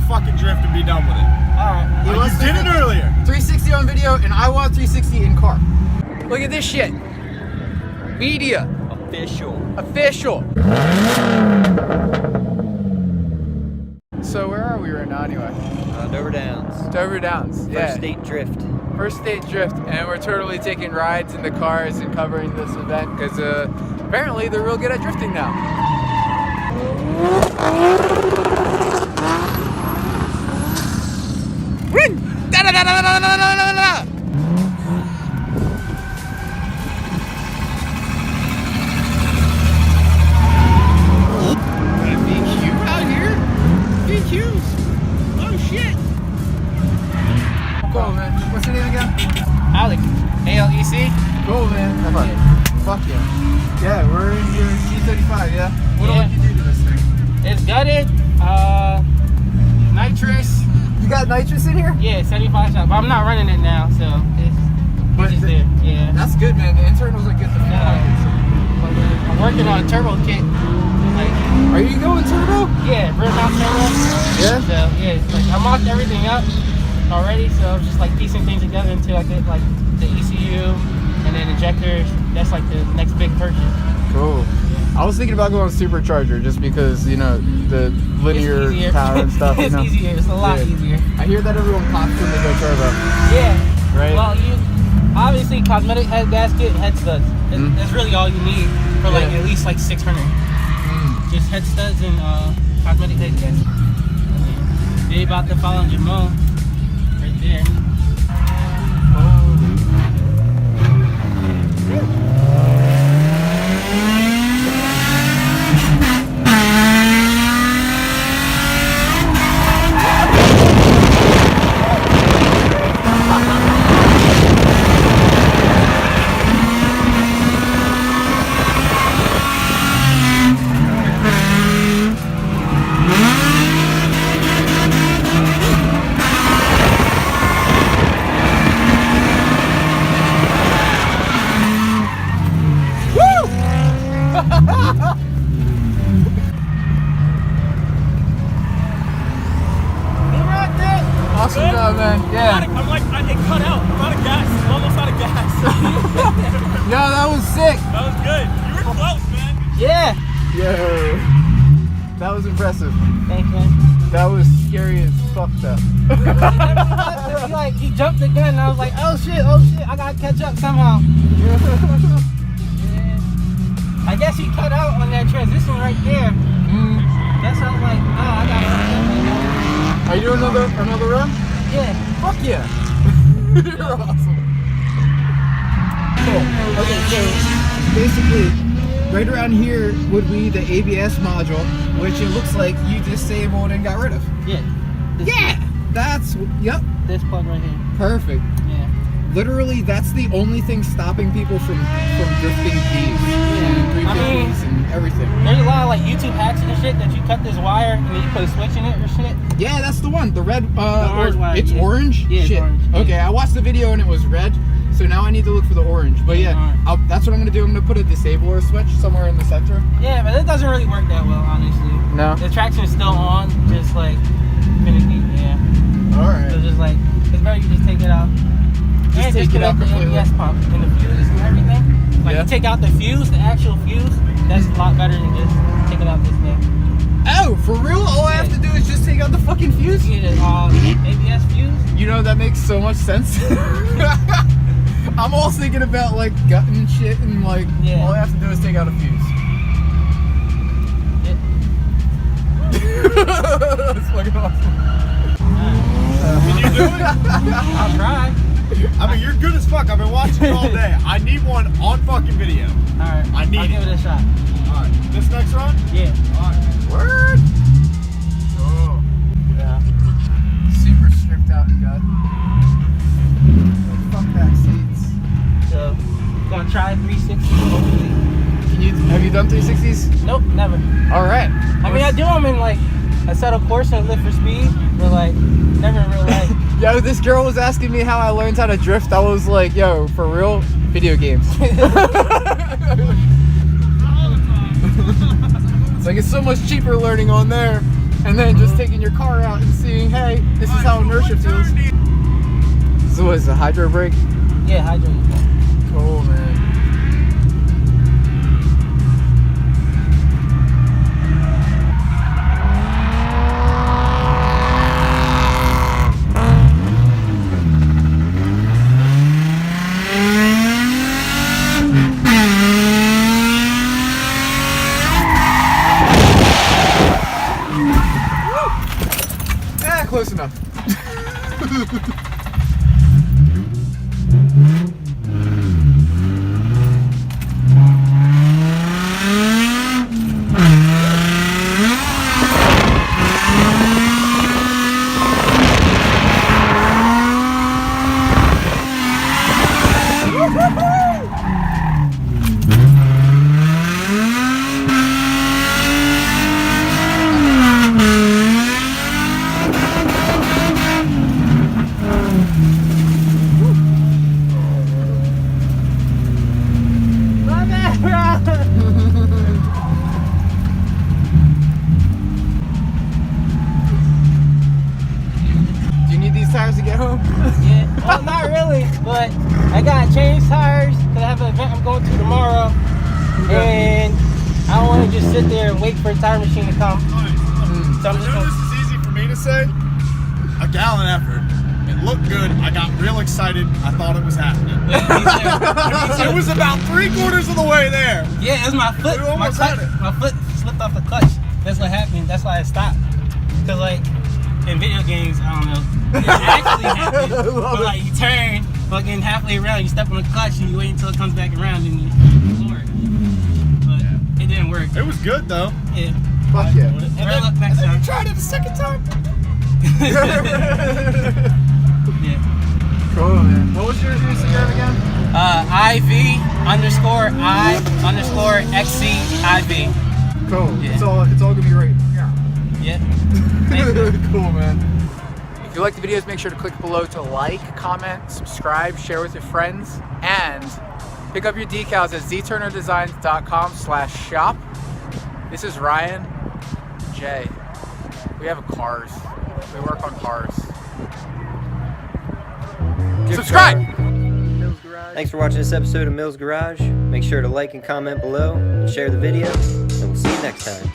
fucking drift and be done with it. Alright. You did it earlier. 360 on video, and I want 360 in car. Look at this shit. Media. Official. So where are we right now anyway? Dover Downs. Dover Downs, yeah. First state drift. First state drift, and we're totally taking rides in the cars and covering this event because apparently they're real good at drifting now. Win! Da da da da da da da da da! BQ out here? BQs! Oh shit! Cool, man. What's your name again? Alec. A-L-E-C? Cool, man. Fuck yeah. Yeah, we're in your G35, yeah? What all did you do to this thing? It's gutted. Nitrous. You got nitrous in here? Yeah, 75 shot. But I'm not running it now, so it's just there. Yeah. That's good, man. The internals are good to I'm working on a turbo kit. Like, are you going turbo? yeah, rear mount turbo. Yeah? So, yeah, like, I mocked everything up already, so I'm just like piecing things together until I get like the ECU and then injectors. That's like the next big purchase. Cool. I was thinking about going supercharger just because, you know, the linear power and stuff. It's easier. It's a lot easier. I hear that everyone pops when they go turbo. Yeah. Right? Well, you obviously cosmetic head gasket, head studs. That's really all you need for like at least like 600. Just head studs and cosmetic head gasket. They about to follow Jamon right there. Awesome job, man. Yeah. I'm like, it cut out. I'm out of gas. I'm almost out of gas. No, that was sick. That was good. You were close, man. Yeah. Yo. That was impressive. Thanks, man. That was scary as fuck, though. He jumped the gun and I was like, oh shit, I gotta catch up somehow. I guess he cut out on that transition right there. That's how I was like, oh, I gotta catch up right now. Are you doing another run? Yeah. Fuck yeah. You're awesome. Cool. Okay, so basically, right around here would be the ABS module, which it looks like you disabled and got rid of. Yeah. Yep. This plug right here. Perfect. Yeah. Literally, that's the only thing stopping people from drifting these and 350s and everything. There's a lot of like YouTube hacks and shit that you cut this wire and then you put a switch in it or shit. Yeah, that's the one. The red, orange wire. It's orange? Yeah, shit. It's orange. Okay, I watched the video and it was red, so now I need to look for the orange. But yeah, that's what I'm gonna do. I'm gonna put a disabler switch somewhere in the center. Yeah, but it doesn't really work that well, honestly. No? The traction is still on, just like finicky, yeah. Alright. So just like, it's better you just take it out. Just take it out the completely. ABS pump and the fuses and everything. Like you take out the fuse, the actual fuse, that's a lot better than just taking out this thing. Oh, for real? All I have to do is just take out the fucking fuse? You get an ABS fuse. You know, that makes so much sense. I'm all thinking about like gutting shit and like, all I have to do is take out a fuse. That's fucking awesome. Can you do it? I'll try. I mean, you're good as fuck. I've been watching you all day. I need one on fucking video. Alright. I need I'll give it a shot. Alright. This next run? Yeah. Alright. Word? Oh. Yeah. Super stripped out and gut. Like, fuck back seats. So, gonna try 360 hopefully. Have you done 360s? Nope, never. Alright. I mean, I do them in like a settled course and lift for speed, but like, never in real life. Yo, this girl was asking me how I learned how to drift. I was like, yo, for real? Video games. It's like, it's so much cheaper learning on there and then just taking your car out and seeing shift wheels. So what is the hydro brake? Yeah, hydro. Cool, man. Close enough. Tires to get home? Yeah, well, not really, but I gotta change tires because I have an event I'm going to tomorrow, and I don't want to just sit there and wait for a tire machine to come. So I'm just this is easy for me to say. A gallon effort. It looked good. I got real excited. I thought it was happening. It was about 3/4 of the way there. Yeah, it was my foot. We almost had it. My foot slipped off the clutch. That's what happened. That's why I stopped. Cause like in video games, I don't know. It actually happens. But like you turn, fucking halfway around, you step on the clutch, and you wait until it comes back around, and you floor it. But it didn't work. It was good though. Yeah. Fuck yeah. Better luck next time. You tried it a second time. Yeah. Cool, man. What was your Instagram again? IV_I_XCIV. Cool. Yeah. It's all gonna be right. Yeah. Cool, man. If you like the videos, make sure to click below to like, comment, subscribe, share with your friends, and pick up your decals at zturnerdesigns.com/shop. This is Ryan, Jay. We have cars. We work on cars. Subscribe! Thanks for watching this episode of Mills Garage. Make sure to like and comment below and share the video, and we'll see you next time.